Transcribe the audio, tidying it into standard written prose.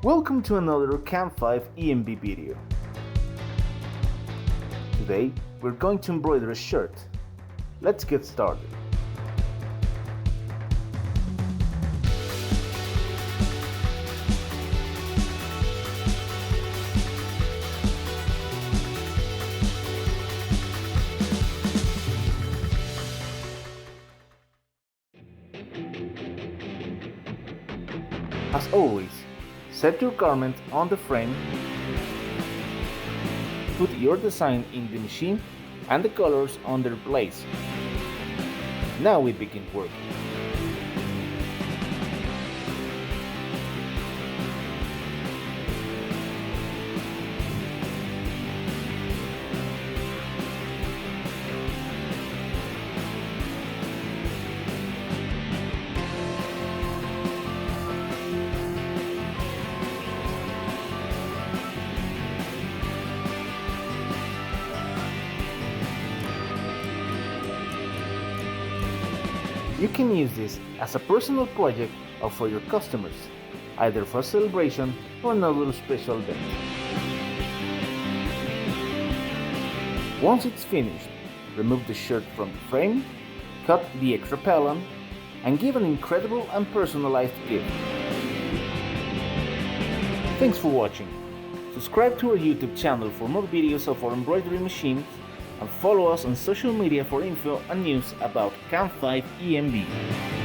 Welcome to another CAMFive EMB video. Today we're going to embroider a shirt. Let's get started. As always, set your garment on the frame, put your design in the machine and the colors on their place. Now we begin working. You can use this as a personal project or for your customers, either for a celebration or another special event. Once it's finished, remove the shirt from the frame, cut the extra pellon, and give an incredible and personalized gift. Thanks for watching. Subscribe to our YouTube channel for more videos of our embroidery machines, and follow us on social media for info and news about CAMFive EMB.